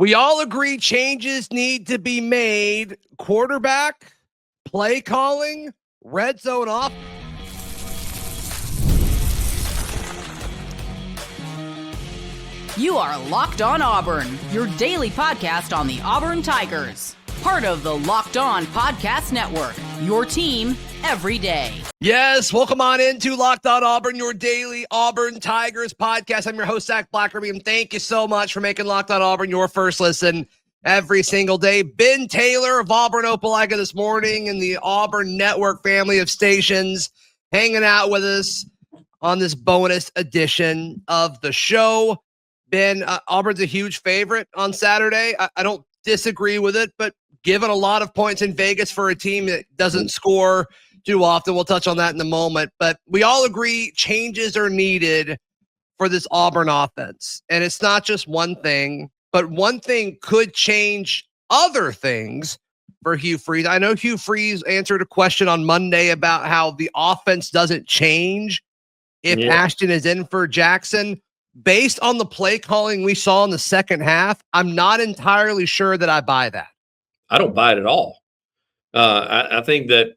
We all agree changes need to be made. Quarterback, play calling, red zone off. You are Locked On Auburn, your daily podcast on the Auburn Tigers. Part of the Locked On Podcast Network, your team every day. Yes, welcome on into Locked On Auburn, your daily Auburn Tigers podcast. I'm your host, Zac Blackerby, and thank you so much for making Locked On Auburn your first listen every single day. Ben Taylor of Auburn Opelika this morning and the Auburn Network family of stations hanging out with us on this bonus edition of the show. Ben, Auburn's a huge favorite on Saturday. I don't disagree with it, but given a lot of points in Vegas for a team that doesn't score too often, we'll touch on that in a moment. But we all agree changes are needed for this Auburn offense. And it's not just one thing, but one thing could change other things for Hugh Freeze. I know Hugh Freeze answered a question on Monday about how the offense doesn't change if Ashton is in for Jackson. Based on the play calling we saw in the second half, I'm not entirely sure that I buy that. I don't buy it at all. I think that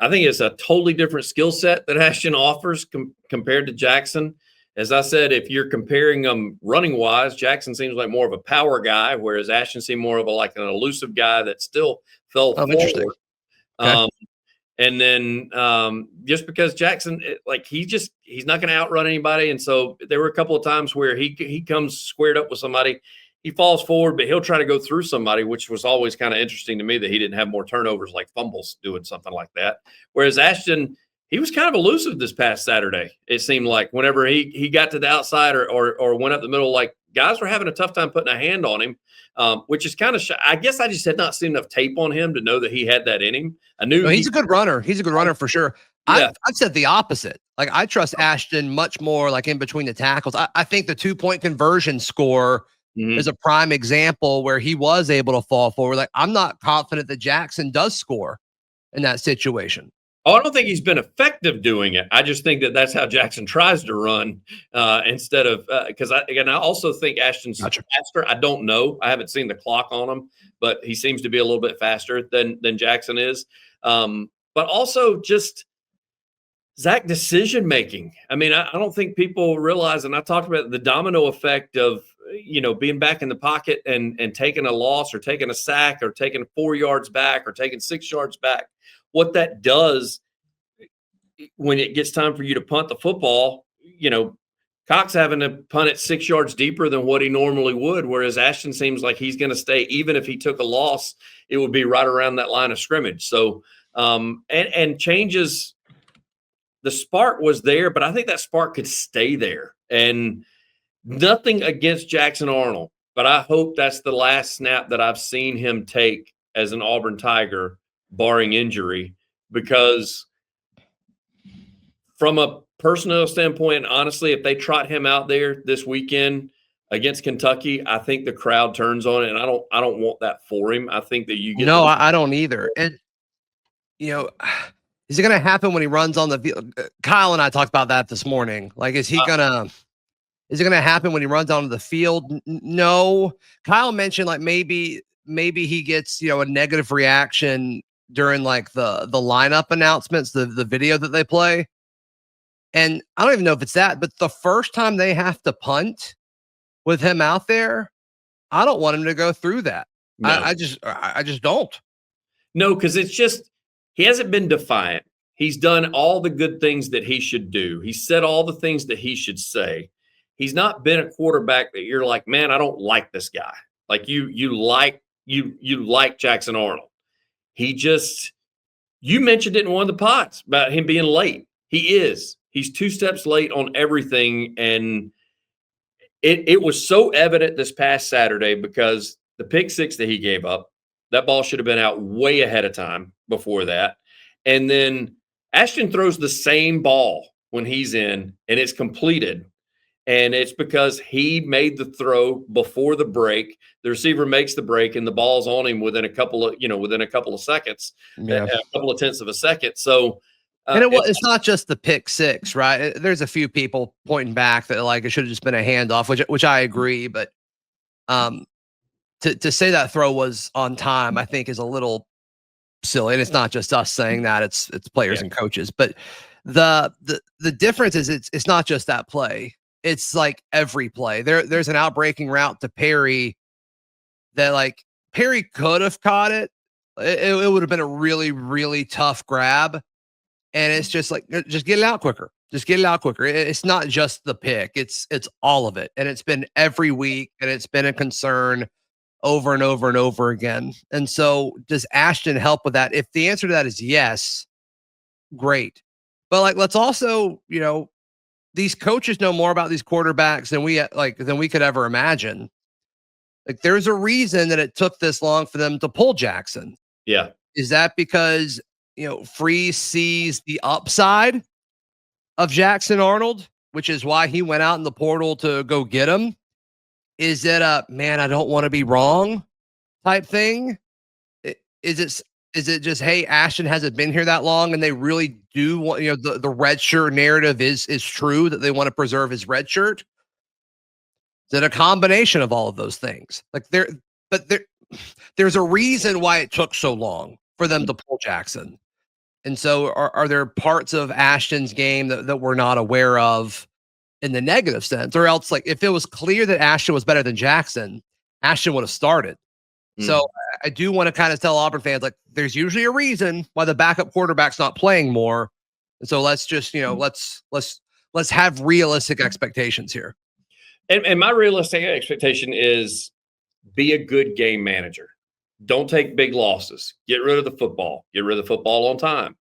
I think it's a totally different skill set that Ashton offers compared to Jackson. As I said, if you're comparing them running wise, Jackson seems like more of a power guy, whereas Ashton seemed more of like an elusive guy that still fell forward. Interesting. Okay. And then just because Jackson, he's not going to outrun anybody. And so there were a couple of times where he comes squared up with somebody. He falls forward, but he'll try to go through somebody, which was always kind of interesting to me that he didn't have more turnovers like fumbles doing something like that. Whereas Ashton, he was kind of elusive this past Saturday. It seemed like whenever he got to the outside or went up the middle, like guys were having a tough time putting a hand on him, which is kind of I guess I just had not seen enough tape on him to know that he had that in him. I knew he's a good runner. He's a good runner for sure. Yeah. I've said the opposite. Like I trust Ashton much more like in between the tackles. I think the 2-point conversion score is a prime example where he was able to fall forward. Like I'm not confident that Jackson does score in that situation. Oh, I don't think he's been effective doing it. I just think that that's how Jackson tries to run instead of because I also think Ashton's faster. I don't know. I haven't seen the clock on him, but he seems to be a little bit faster than Jackson is. But also just Zac decision making. I mean, I don't think people realize, and I talked about the domino effect of being back in the pocket and taking a loss or taking a sack or taking 4 yards back or taking 6 yards back. What that does when it gets time for you to punt the football, Cox having to punt it 6 yards deeper than what he normally would, whereas Ashton seems like he's going to stay. Even if he took a loss, it would be right around that line of scrimmage. So, and changes, the spark was there, but I think that spark could stay there. And nothing against Jackson Arnold, but I hope that's the last snap that I've seen him take as an Auburn Tiger, barring injury, because from a personnel standpoint, honestly, if they trot him out there this weekend against Kentucky, I think the crowd turns on it, and I don't want that for him. I think that you get I don't either. And is it going to happen when he runs on the field? Kyle and I talked about that this morning. Like, is it going to happen when he runs onto the field? No. Kyle mentioned like maybe he gets, a negative reaction during like the lineup announcements, the video that they play. And I don't even know if it's that, but the first time they have to punt with him out there, I don't want him to go through that. No. I just don't. No, because it's just, he hasn't been defiant. He's done all the good things that he should do. He said all the things that he should say. He's not been a quarterback that you're like, man, I don't like this guy. Like you like Jackson Arnold. You mentioned it in one of the pods about him being late. He's 2 steps late on everything. And it was so evident this past Saturday because the pick 6 that he gave up, that ball should have been out way ahead of time before that. And then Ashton throws the same ball when he's in and it's completed. And it's because he made the throw before the break. The receiver makes the break, and the ball's on him within a couple of seconds, a couple of tenths of a second. So, and it's not just the pick 6, right? There's a few people pointing back that like it should have just been a handoff, which I agree. But To say that throw was on time, I think is a little silly. And it's not just us saying that, it's players and coaches. But the difference is it's not just that play. It's like every play. There's an outbreaking route to Perry that like Perry could have caught it. It would have been a really, really tough grab. And it's just like, just get it out quicker. Just get it out quicker. It's not just the pick. It's all of it. And it's been every week, and it's been a concern over and over and over again. And so does Ashton help with that? If the answer to that is yes, great. But like, let's also, these coaches know more about these quarterbacks than we could ever imagine. Like, there's a reason that it took this long for them to pull Jackson. Yeah. Is that because, Freeze sees the upside of Jackson Arnold, which is why he went out in the portal to go get him? Is it a, man, I don't want to be wrong type thing? Is it just, hey, Ashton hasn't been here that long and they really do want, the red shirt narrative is true, that they want to preserve his red shirt? Is it a combination of all of those things? Like there's a reason why it took so long for them to pull Jackson. And so are there parts of Ashton's game that we're not aware of in the negative sense? Or else, like, if it was clear that Ashton was better than Jackson, Ashton would have started. So I do want to kind of tell Auburn fans, like, there's usually a reason why the backup quarterback's not playing more. And so let's just, let's have realistic expectations here. And my realistic expectation is be a good game manager. Don't take big losses. Get rid of the football. Get rid of the football on time.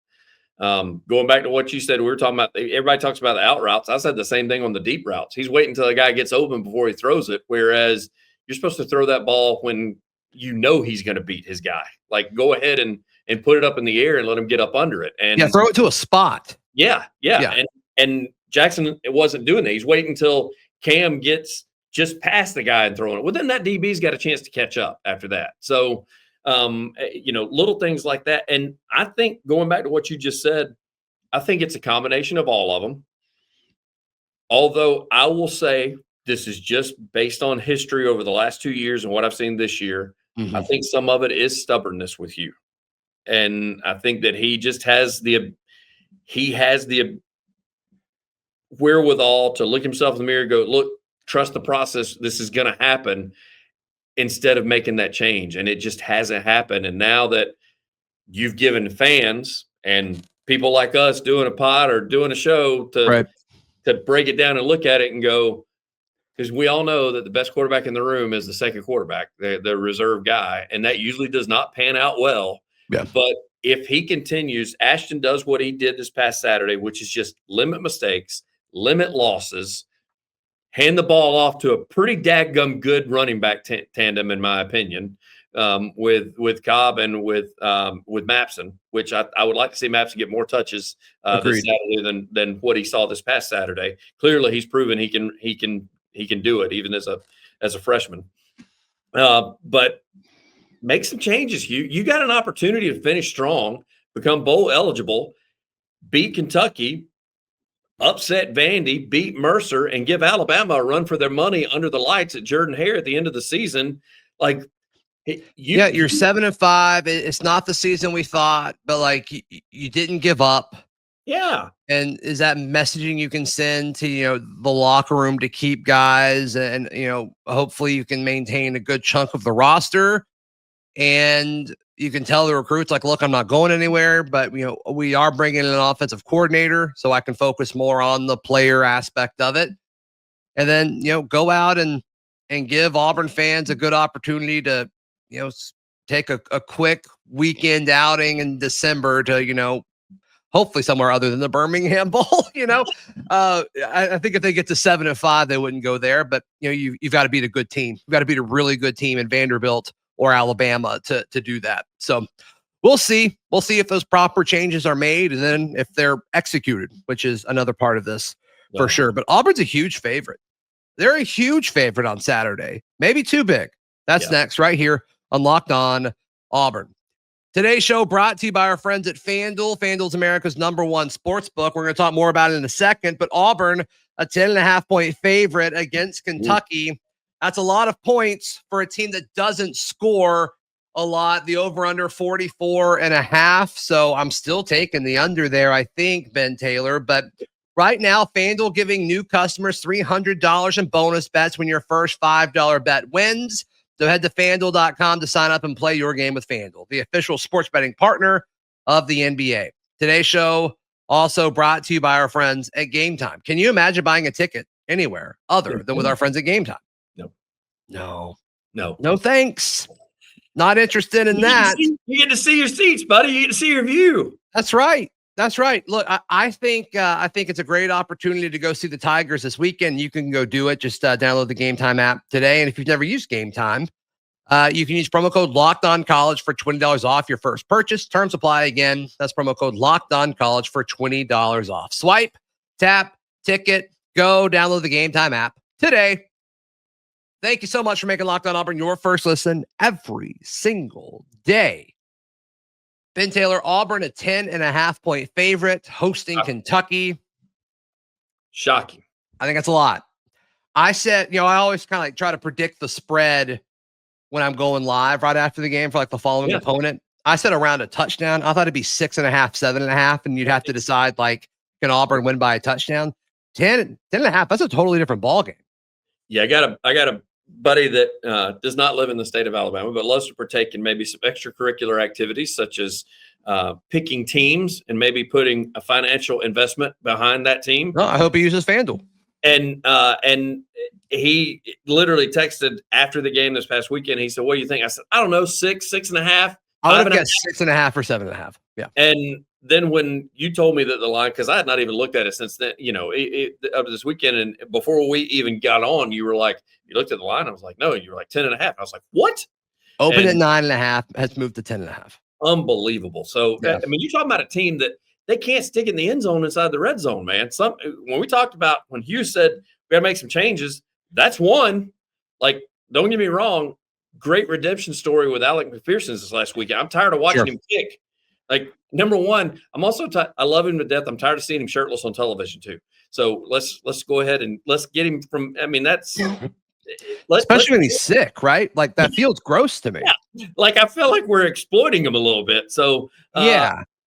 Going back to what you said, we were talking about, everybody talks about the out routes. I said the same thing on the deep routes. He's waiting until the guy gets open before he throws it, whereas you're supposed to throw that ball when he's going to beat his guy. Like, go ahead and put it up in the air and let him get up under it. And throw it to a spot. Yeah. And Jackson wasn't doing that. He's waiting until Cam gets just past the guy and throwing it. Well, then that DB's got a chance to catch up after that. So, little things like that. And I think, going back to what you just said, I think it's a combination of all of them. Although I will say, this is just based on history over the last 2 years and what I've seen this year. Mm-hmm. I think some of it is stubbornness with Hugh. And I think that he just has the wherewithal to look himself in the mirror and go, look, trust the process. This is going to happen, instead of making that change. And it just hasn't happened. And now that you've given fans and people like us doing a pod or doing a show to break it down and look at it and go, because we all know that the best quarterback in the room is the second quarterback, the reserve guy. And that usually does not pan out well. Yeah. But if he continues, Ashton does what he did this past Saturday, which is just limit mistakes, limit losses, hand the ball off to a pretty dadgum good running back tandem, in my opinion, with Cobb and with Mapson, which I would like to see Mapson get more touches this Saturday than what he saw this past Saturday. Clearly, he's proven he can do it even as a freshman. But make some changes. You got an opportunity to finish strong, become bowl eligible, beat Kentucky, upset Vandy, beat Mercer, and give Alabama a run for their money under the lights at Jordan-Hare at the end of the season. Like, you're 7-5. It's not the season we thought, but like you didn't give up. Yeah. And is that messaging you can send to, the locker room to keep guys, and, hopefully you can maintain a good chunk of the roster, and you can tell the recruits, like, look, I'm not going anywhere, but we are bringing in an offensive coordinator, so I can focus more on the player aspect of it. And then, go out and give Auburn fans a good opportunity to, take a quick weekend outing in December to, hopefully somewhere other than the Birmingham Bowl. I think if they get to 7-5, they wouldn't go there, but you've got to beat a good team. You've got to beat a really good team in Vanderbilt or Alabama to do that. So we'll see. We'll see if those proper changes are made, and then if they're executed, which is another part of this for sure. But Auburn's a huge favorite. They're a huge favorite on Saturday, maybe too big. That's next right here on Locked On Auburn. Today's show brought to you by our friends at FanDuel. FanDuel's America's #1 sports book. We're going to talk more about it in a second, but Auburn, a 10.5-point favorite against Kentucky. That's a lot of points for a team that doesn't score a lot. The over-under 44.5. So I'm still taking the under there, I think, Ben Taylor. But right now, FanDuel giving new customers $300 in bonus bets when your first $5 bet wins. So head to FanDuel.com to sign up and play your game with FanDuel, the official sports betting partner of the NBA. Today's show also brought to you by our friends at Game Time. Can you imagine buying a ticket anywhere other than with our friends at Game Time? No, thanks. Not interested in that. You get to see your seats, buddy. You get to see your view. That's right. Look, I think it's a great opportunity to go see the Tigers this weekend. You can go do it. Just download the Game Time app today. And if you've never used Game Time, you can use promo code LOCKEDONCollege for $20 off your first purchase. Terms apply again. That's promo code LOCKEDONCollege for $20 off. Swipe, tap, ticket, go download the Game Time app today. Thank you so much for making Locked On Auburn your first listen every single day. Ben Taylor, Auburn, a 10.5-point favorite, hosting Kentucky. Shocking. I think that's a lot. I said, I always kind of like try to predict the spread when I'm going live right after the game for like the following opponent. I said around a touchdown. I thought it'd be 6.5, 7.5, and you'd have to decide, like, can Auburn win by a touchdown? 10.5, that's a totally different ballgame. Yeah, I got a buddy that does not live in the state of Alabama, but loves to partake in maybe some extracurricular activities such as picking teams and maybe putting a financial investment behind that team. No, I hope he uses FanDuel. And he literally texted after the game this past weekend. He said, "What do you think?" I said, "I don't know, 6.5." I would have guessed 6.5 or 7.5. Yeah. And then when you told me that the line, because I had not even looked at it since then, up to this weekend, and before we even got on, you were like, you looked at the line. I was like, no, you were like 10.5. I was like, what? Open at 9.5, has moved to 10.5. Unbelievable. So, yeah. I mean, you're talking about a team that they can't stick in the end zone inside the red zone, man. When we talked about when Hugh said we got to make some changes, that's one. Like, don't get me wrong, great redemption story with Alec McPherson this last weekend. I'm tired of watching him kick. Like, number one, I'm also I love him to death. I'm tired of seeing him shirtless on television too. So let's go ahead and let's get him from. I mean, that's especially when he's sick, right? Like, that feels gross to me. Yeah. Like, I feel like we're exploiting him a little bit. So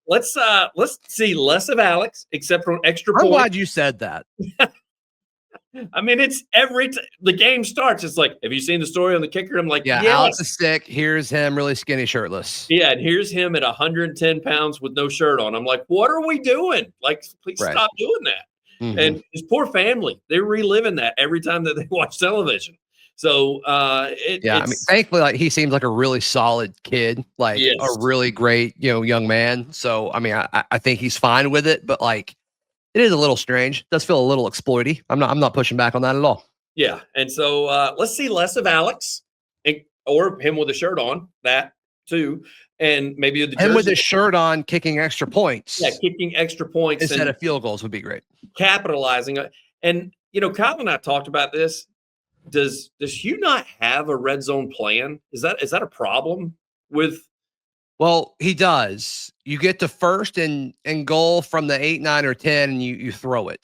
let's see less of Alex, except for extra points. I'm glad you said that. I mean, it's the game starts. It's like, have you seen the story on the kicker? I'm like, yeah. Alex is sick. Here's him really skinny, shirtless. Yeah, and here's him at 110 pounds with no shirt on. I'm like, what are we doing? Like, please stop doing that. Mm-hmm. And his poor family, they're reliving that every time that they watch television. So, I mean, thankfully, like, he seems like a really solid kid, like a really great, young man. So, I mean, I think he's fine with it, but like, it is a little strange. It does feel a little exploity. I'm not pushing back on that at all. Yeah. And so let's see less of Alex or him with a shirt on, that too. And maybe him with his shirt on kicking extra points. Yeah, kicking extra points. Instead of field goals would be great. Capitalizing. And, Kyle and I talked about this. Does Hugh not have a red zone plan? Is that a problem with? Well, he does. You get to first and goal from the 8, 9, or 10, and you throw it.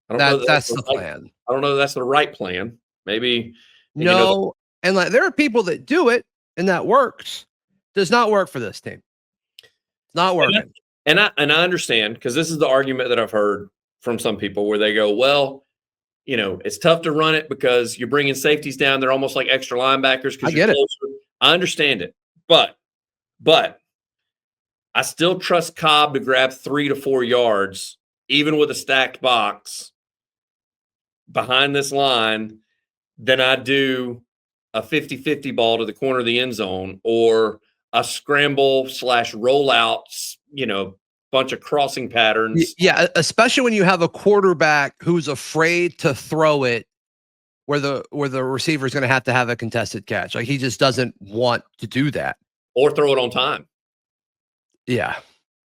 That's the plan. I don't know if that's the right plan. Maybe. No. And like, there are people that do it, and that works. Does not work for this team. It's not working. And I understand, because this is the argument that I've heard from some people where they go, well, it's tough to run it because you're bringing safeties down. They're almost like extra linebackers. I get it. I understand it, but I still trust Cobb to grab 3 to 4 yards, even with a stacked box behind this line, than I do a 50-50 ball to the corner of the end zone or a scramble / rollout, bunch of crossing patterns. Yeah, especially when you have a quarterback who's afraid to throw it where the receiver is going to have a contested catch. Like, he just doesn't want to do that. Or throw it on time. Yeah.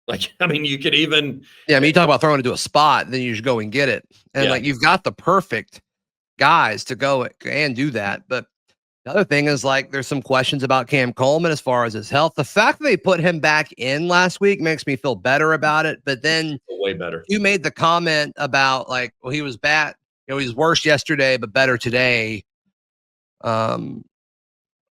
Like, I mean, you could even. Yeah, I mean, you talk about throwing it to a spot, then you just go and get it. And like, you've got the perfect guys to go and do that. But the other thing is, like, there's some questions about Cam Coleman as far as his health. The fact that they put him back in last week makes me feel better about it. But then way better. You made the comment about, like, well, he was bad He was worse yesterday, but better today. I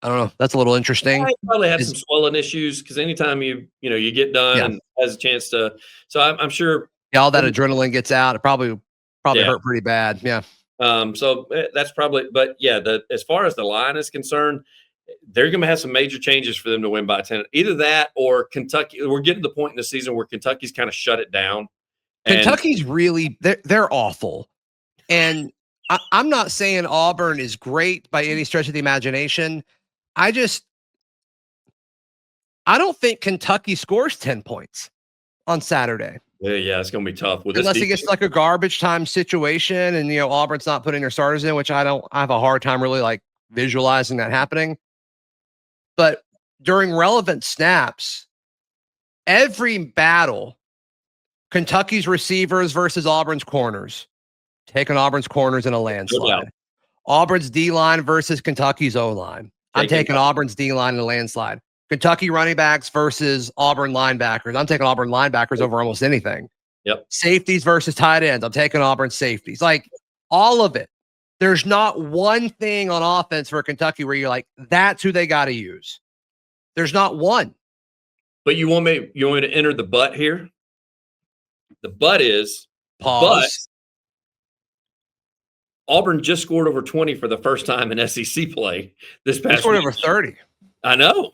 don't know. That's a little interesting. He probably had some swelling issues because anytime you get done and has a chance to. So I'm sure. Yeah, all that adrenaline gets out. It probably hurt pretty bad. Yeah. So that's probably, but yeah, as far as the line is concerned, they're going to have some major changes for them to win by 10. Either that or Kentucky. We're getting to the point in the season where Kentucky's kind of shut it down. Kentucky's really they're awful, and I'm not saying Auburn is great by any stretch of the imagination. I don't think Kentucky scores 10 points on Saturday. Yeah, it's going to be tough unless it gets like a garbage time situation, and Auburn's not putting their starters in, which I have a hard time really like visualizing that happening. But during relevant snaps, every battle, Kentucky's receivers versus Auburn's corners, taking Auburn's corners in a landslide. Auburn's D-line versus Kentucky's O-line. I'm taking Auburn's D-line in a landslide. Kentucky running backs versus Auburn linebackers. I'm taking Auburn linebackers over almost anything. Yep. Safeties versus tight ends. I'm taking Auburn safeties. Like all of it. There's not one thing on offense for Kentucky where you're like, that's who they got to use. There's not one. But you want me to enter the but here? The but is pause. But Auburn just scored over 20 for the first time in SEC play this past week. They scored over 30. I know.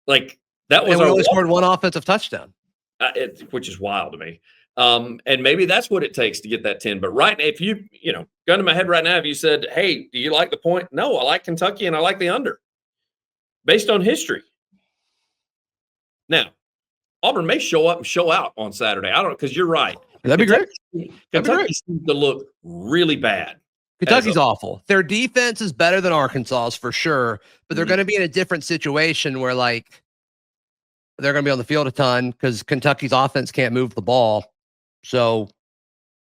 Like that was. And we only scored one offensive touchdown, which is wild to me. And maybe that's what it takes to get that 10. But right now, if gun to my head right now, if you said, "Hey, do you like the point?" No, I like Kentucky and I like the under, based on history. Now, Auburn may show up and show out on Saturday. I don't know, because you're right. That'd be great. Kentucky seems to look really bad. Kentucky's awful. Their defense is better than Arkansas's for sure, but they're going to be in a different situation where like they're going to be on the field a ton because Kentucky's offense can't move the ball. So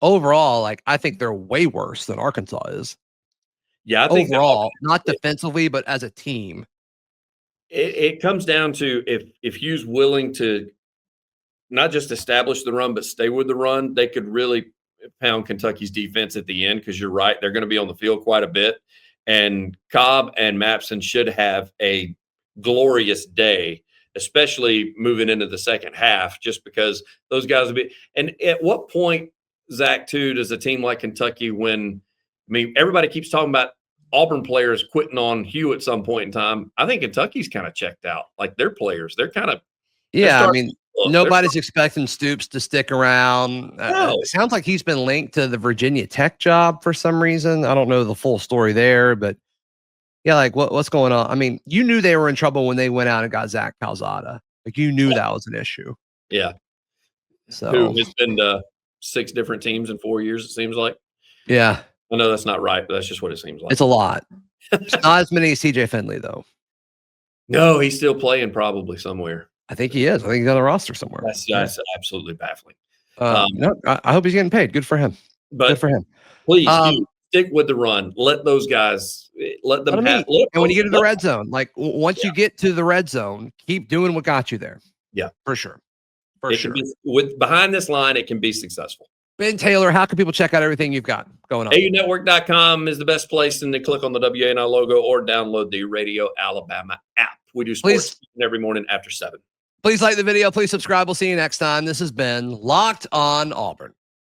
overall, like I think they're way worse than Arkansas is. Yeah, I think overall, not defensively, but as a team. It comes down to if Hugh's willing to not just establish the run, but stay with the run, they could really pound Kentucky's defense at the end, because you're right, they're going to be on the field quite a bit. And Cobb and Mapson should have a glorious day, especially moving into the second half, just because those guys will be. And at what point, Zach, too, does a team like Kentucky everybody keeps talking about Auburn players quitting on Hugh at some point in time. I think Kentucky's kind of checked out. Like their players, they're kind of. Yeah, nobody's expecting Stoops to stick around. No. It sounds like he's been linked to the Virginia Tech job for some reason. I don't know the full story there, but yeah, like what's going on? I mean, you knew they were in trouble when they went out and got Zach Calzada. Like you knew that was an issue. Yeah. So who has been to 6 different teams in 4 years, it seems like. Yeah. I know that's not right, but that's just what it seems like. It's a lot. It's not as many as CJ Finley, though. No, he's still playing probably somewhere. I think he is. I think he's on the roster somewhere. That's absolutely baffling. No, I hope he's getting paid. Good for him. Good for him. Please stick with the run. Let those guys let them have. And when you get to the red zone, like once you get to the red zone, keep doing what got you there. Yeah, for sure. Behind this line, it can be successful. Ben Taylor, how can people check out everything you've got going on? AUnetwork.com is the best place, and then click on the WANI logo or download the Radio Alabama app. We do sports every morning after 7. Please like the video. Please subscribe. We'll see you next time. This has been Locked on Auburn.